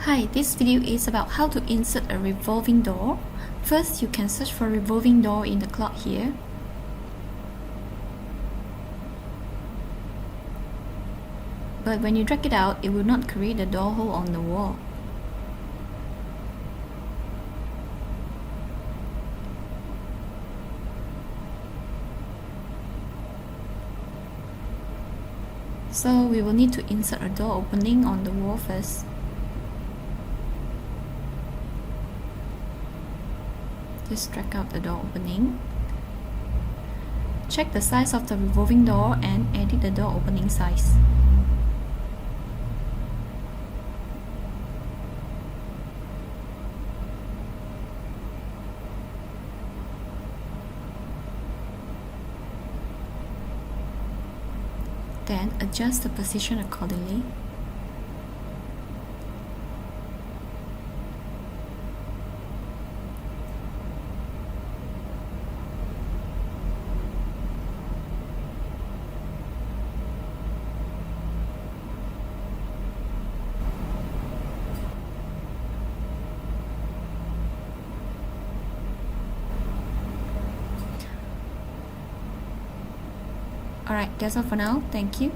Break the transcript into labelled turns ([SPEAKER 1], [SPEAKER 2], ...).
[SPEAKER 1] Hi, this video is about how to insert a revolving door. First, you can search for revolving door in the cloud here. But when you drag it out, it will not create a door hole on the wall. So we will need to insert a door opening on the wall first. Just drag out the door opening. Check the size of the revolving door and edit the door opening size. Then adjust the position accordingly. Alright, that's all for now. Thank you.